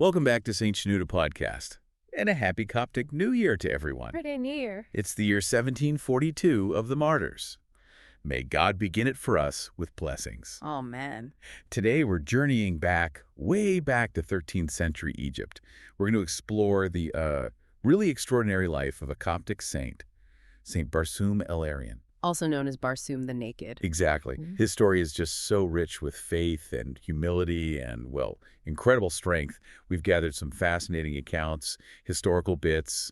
Welcome back to St. Shenouda Podcast, and a happy Coptic New Year to everyone. Happy New Year. It's the year 1742 of the Martyrs. May God begin it for us with blessings. Oh, man. Today we're journeying back, way back to 13th century Egypt. We're going to explore the really extraordinary life of a Coptic saint, Saint Barsoum El-Erian. Also known as Barsoum the Naked. Exactly. His story is just so rich with faith and humility and, well, incredible strength. We've gathered some fascinating accounts, historical bits,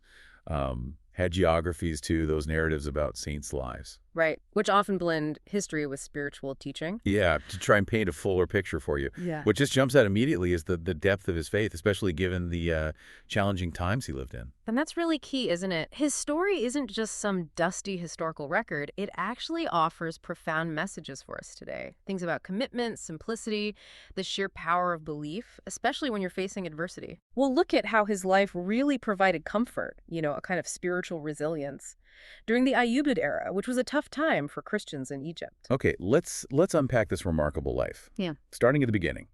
hagiographies too, those narratives about saints' lives. Right, which often blend history with spiritual teaching. Yeah, to try and paint a fuller picture for you. Yeah. What just jumps out immediately is the depth of his faith, especially given the challenging times he lived in. And that's really key, isn't it? His story isn't just some dusty historical record. It actually offers profound messages for us today. Things about commitment, simplicity, the sheer power of belief, especially when you're facing adversity. We'll look at how his life really provided comfort, a kind of spiritual resilience, during the Ayyubid era, which was a tough time for Christians in Egypt. Okay, let's unpack this remarkable life. Yeah. Starting at the beginning.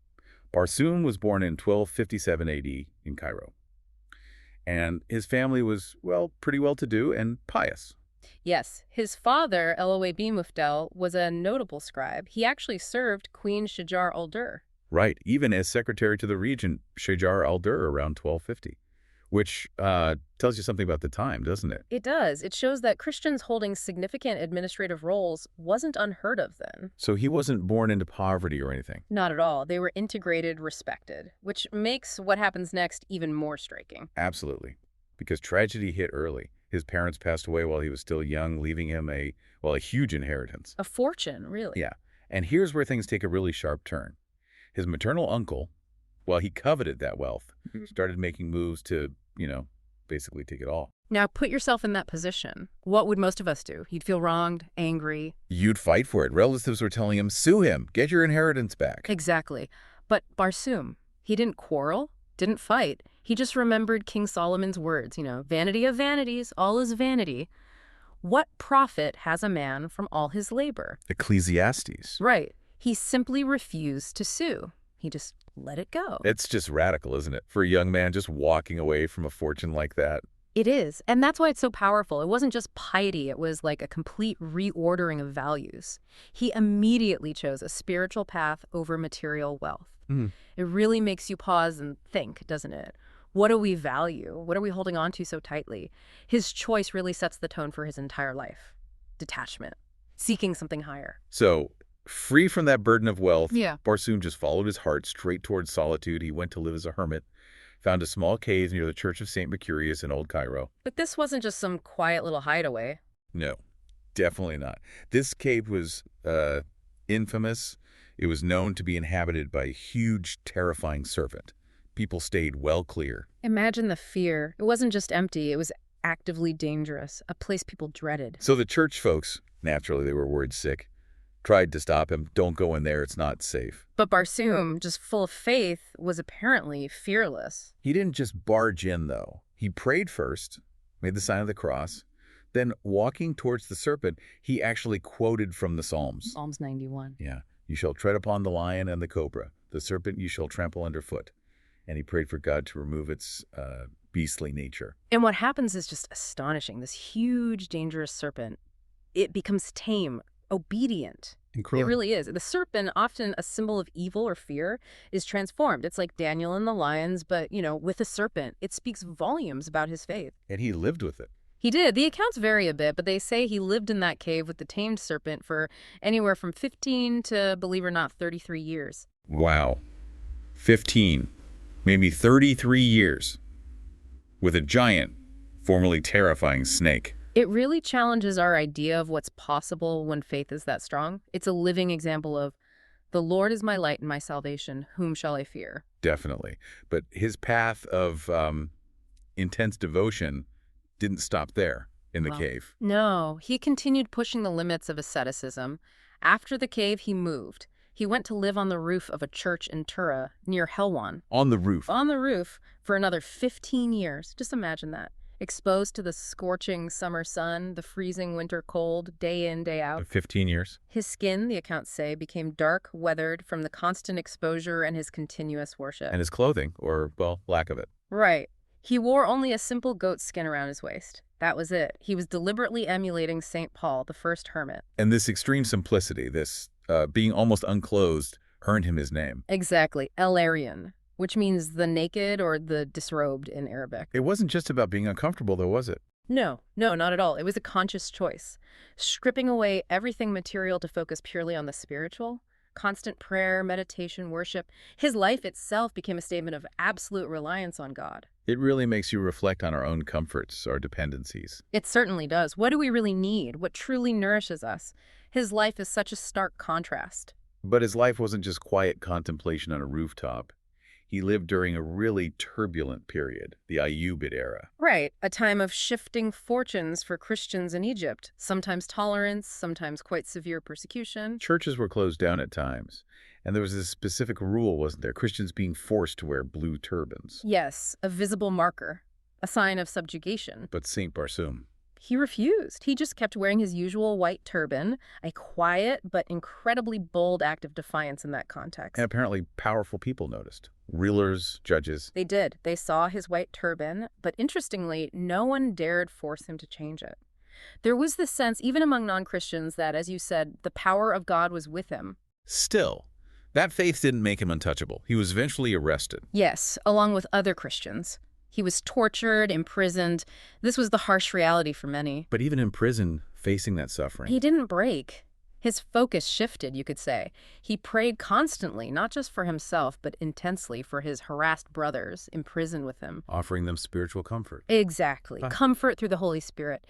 Barsoum was born in 1257 AD in Cairo. And his family was, well, pretty well-to-do and pious. Yes, his father, El-Wageeh Moufdel, was a notable scribe. He actually served Queen Shagaret El-Dor. Right, even as secretary to the regent, Shagaret El-Dor, around 1250. Which tells you something about the time, doesn't it? It does. It shows that Christians holding significant administrative roles wasn't unheard of then. So he wasn't born into poverty or anything? Not at all. They were integrated, respected, which makes what happens next even more striking. Absolutely. Because tragedy hit early. His parents passed away while he was still young, leaving him a huge inheritance. A fortune, really. Yeah. And here's where things take a really sharp turn. His maternal uncle, well, he coveted that wealth, started making moves to, basically take it all. Now, put yourself in that position. What would most of us do? You'd feel wronged, angry. You'd fight for it. Relatives were telling him, sue him, get your inheritance back. Exactly. But Barsoum, he didn't quarrel, didn't fight. He just remembered King Solomon's words, vanity of vanities, all is vanity. What profit has a man from all his labor? Ecclesiastes. Right. He simply refused to sue. He just let it go. It's just radical, isn't it? For a young man just walking away from a fortune like that. It is. And that's why it's so powerful. It wasn't just piety. It was like a complete reordering of values. He immediately chose a spiritual path over material wealth. It really makes you pause and think, doesn't it? What do we value? What are we holding on to so tightly? His choice really sets the tone for his entire life. Detachment. Seeking something higher. So, free from that burden of wealth, Yeah. Barsoum just followed his heart straight towards solitude. He went to live as a hermit, found a small cave near the Church of St. Mercurius in Old Cairo. But this wasn't just some quiet little hideaway. No, definitely not. This cave was infamous. It was known to be inhabited by a huge, terrifying serpent. People stayed well clear. Imagine the fear. It wasn't just empty. It was actively dangerous, a place people dreaded. So the church folks, naturally they were worried sick, tried to stop him. Don't go in there, it's not safe. But Barsoum, just full of faith, was apparently fearless. He didn't just barge in, though. He prayed first, made the sign of the cross, then walking towards the serpent, he actually quoted from the Psalms. Psalms 91. Yeah. You shall tread upon the lion and the cobra. The serpent you shall trample underfoot. And he prayed for God to remove its beastly nature. And what happens is just astonishing. This huge, dangerous serpent, it becomes tame, obedient. Incredible. It really is. The serpent, often a symbol of evil or fear, is transformed. It's like Daniel and the lions, but, with a serpent. It speaks volumes about his faith. And he lived with it. He did. The accounts vary a bit, but they say he lived in that cave with the tamed serpent for anywhere from 15 to, believe it or not, 33 years. Wow. 15, maybe 33 years with a giant, formerly terrifying snake. It really challenges our idea of what's possible when faith is that strong. It's a living example of, the Lord is my light and my salvation, whom shall I fear? Definitely. But his path of intense devotion didn't stop there in the cave. No, he continued pushing the limits of asceticism. After the cave, he moved. He went to live on the roof of a church in Tura, near Helwan. On the roof. On the roof for another 15 years. Just imagine that. Exposed to the scorching summer sun, the freezing winter cold, day in, day out. 15 years. His skin, the accounts say, became dark, weathered from the constant exposure and his continuous worship. And his clothing, or, well, lack of it. Right. He wore only a simple goat skin around his waist. That was it. He was deliberately emulating St. Paul, the first hermit. And this extreme simplicity, this being almost unclothed, earned him his name. Exactly. El-Erian, which means the naked or the disrobed in Arabic. It wasn't just about being uncomfortable, though, was it? No, not at all. It was a conscious choice. Stripping away everything material to focus purely on the spiritual. Constant prayer, meditation, worship. His life itself became a statement of absolute reliance on God. It really makes you reflect on our own comforts, our dependencies. It certainly does. What do we really need? What truly nourishes us? His life is such a stark contrast. But his life wasn't just quiet contemplation on a rooftop. He lived during a really turbulent period, the Ayyubid era. Right, a time of shifting fortunes for Christians in Egypt, sometimes tolerance, sometimes quite severe persecution. Churches were closed down at times, and there was this specific rule, wasn't there? Christians being forced to wear blue turbans. Yes, a visible marker, a sign of subjugation. But St. Barsoum, He refused. He just kept wearing his usual white turban, a quiet but incredibly bold act of defiance in that context. and apparently powerful people noticed. Rulers, judges. They did. They saw his white turban, but interestingly, no one dared force him to change it. There was this sense, even among non-Christians, that, as you said, the power of God was with him. Still, that faith didn't make him untouchable. He was eventually arrested. Yes, along with other Christians. He was tortured, imprisoned. This was the harsh reality for many. But even in prison, facing that suffering, He didn't break. His focus shifted, you could say. He prayed constantly, not just for himself, but intensely for his harassed brothers imprisoned with him. offering them spiritual comfort. Exactly. Huh. Comfort through the Holy Spirit.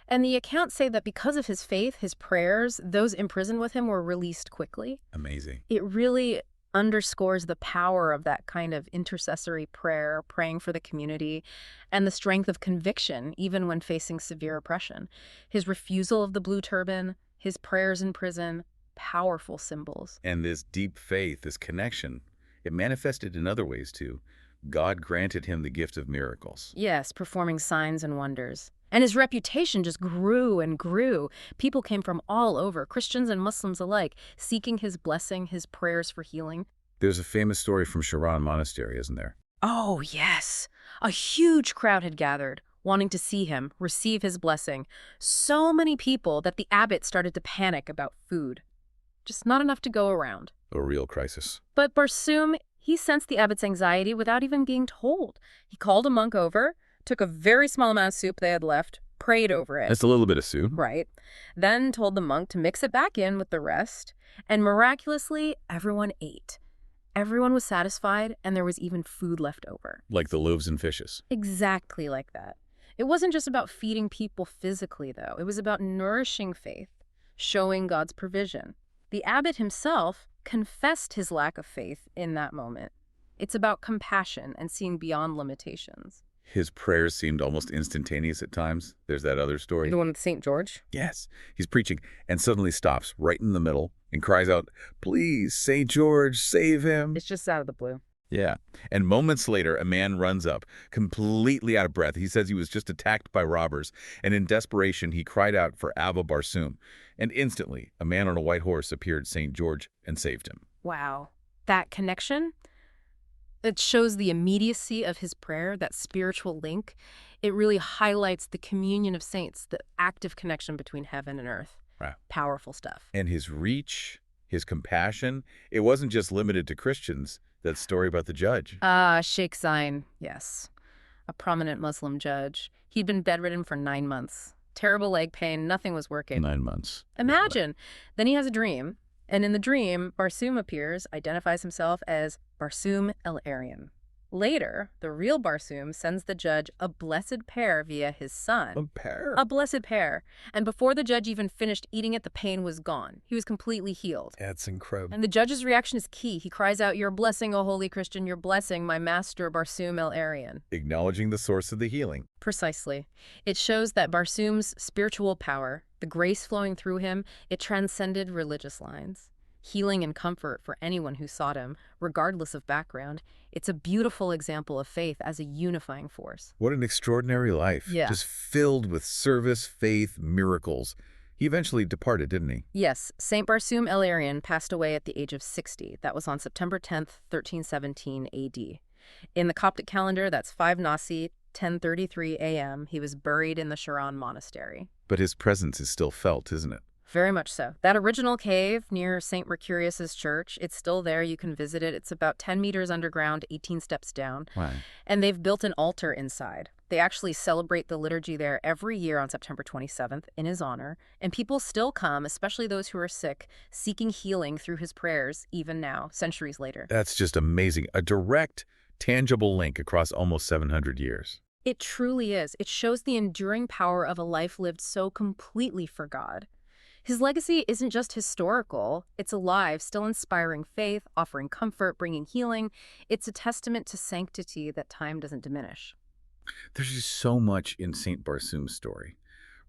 And the accounts say that because of his faith, his prayers, those imprisoned with him were released quickly. Amazing. It really underscores the power of that kind of intercessory prayer, praying for the community, and the strength of conviction, even when facing severe oppression. His refusal of the blue turban, his prayers in prison, powerful symbols. And this deep faith, this connection, it manifested in other ways too. God granted him the gift of miracles. Yes, performing signs and wonders. And his reputation just grew and grew. People came from all over, Christians and Muslims alike, seeking his blessing, his prayers for healing. There's a famous story from Shiron Monastery, isn't there? Oh, yes. A huge crowd had gathered, wanting to see him, receive his blessing. So many people that the abbot started to panic about food. Just not enough to go around. A real crisis. But Barsoum, he sensed the abbot's anxiety without even being told. He called a monk over, took a very small amount of soup they had left, prayed over it. That's a little bit of soup. Right. Then told the monk to mix it back in with the rest. And miraculously, everyone ate. Everyone was satisfied, and there was even food left over. Like the loaves and fishes. Exactly like that. It wasn't just about feeding people physically, though. It was about nourishing faith, showing God's provision. The abbot himself confessed his lack of faith in that moment. It's about compassion and seeing beyond limitations. His prayers seemed almost instantaneous at times. There's that other story. The one with St. George? Yes, he's preaching and suddenly stops right in the middle and cries out, "Please, St. George, save him." It's just out of the blue. Yeah. And moments later, a man runs up, completely out of breath. He says he was just attacked by robbers. And in desperation, he cried out for Abba Barsoum. And instantly, a man on a white horse appeared St. George and saved him. Wow. That connection? It shows the immediacy of his prayer, that spiritual link. It really highlights the communion of saints, the active connection between heaven and earth. Wow. Powerful stuff. And his reach, his compassion, it wasn't just limited to Christians. That story about the judge. Sheikh Zain, yes. A prominent Muslim judge. He'd been bedridden for 9 months. Terrible leg pain, nothing was working. 9 months. Imagine. Then he has a dream, and in the dream, Barsoum appears, identifies himself as Barsoum El-Erian. Later, the real Barsoum sends the judge a blessed pear via his son. A pear? A blessed pear. And before the judge even finished eating it, the pain was gone. He was completely healed. That's incredible. And the judge's reaction is key. He cries out, "Your blessing, O holy Christian, your blessing, my master Barsoum El-Erian." Acknowledging the source of the healing. Precisely. It shows that Barsoum's spiritual power, the grace flowing through him, it transcended religious lines. healing and comfort for anyone who sought him, regardless of background. It's a beautiful example of faith as a unifying force. What an extraordinary life. Yeah. Just filled with service, faith, miracles. He eventually departed, didn't he? Yes, Saint Barsoum El-Erian passed away at the age of 60. That was on September 10th, 1317 AD. In the Coptic calendar, that's 5 Nasi, 10:33 a.m. He was buried in the Shiron Monastery. But his presence is still felt, isn't it? Very much so. That original cave near St. Mercurius's church, it's still there. You can visit it. It's about 10 meters underground, 18 steps down. Wow. And they've built an altar inside. They actually celebrate the liturgy there every year on September 27th in his honor. And people still come, especially those who are sick, seeking healing through his prayers, even now, centuries later. That's just amazing. A direct, tangible link across almost 700 years. It truly is. It shows the enduring power of a life lived so completely for God. His legacy isn't just historical, it's alive, still inspiring faith, offering comfort, bringing healing. It's a testament to sanctity that time doesn't diminish. There's just so much in St. Barsoum's story.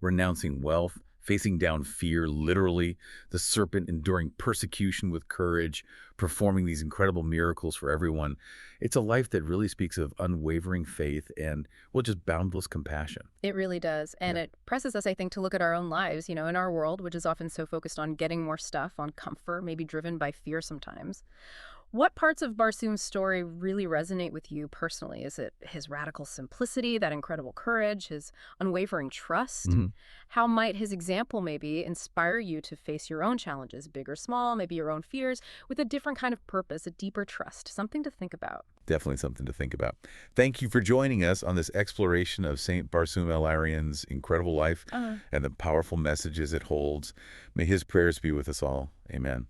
Renouncing wealth, facing down fear, literally, the serpent enduring persecution with courage, performing these incredible miracles for everyone. It's a life that really speaks of unwavering faith and, well, just boundless compassion. It really does. And it presses us, I think, to look at our own lives, in our world, which is often so focused on getting more stuff, on comfort, maybe driven by fear sometimes. What parts of Barsoum's story really resonate with you personally? Is it his radical simplicity, that incredible courage, his unwavering trust? How might his example maybe inspire you to face your own challenges, big or small, maybe your own fears, with a different kind of purpose, a deeper trust, something to think about? Definitely something to think about. Thank you for joining us on this exploration of St. Barsoum El-Erian's incredible life and the powerful messages it holds. May his prayers be with us all. Amen.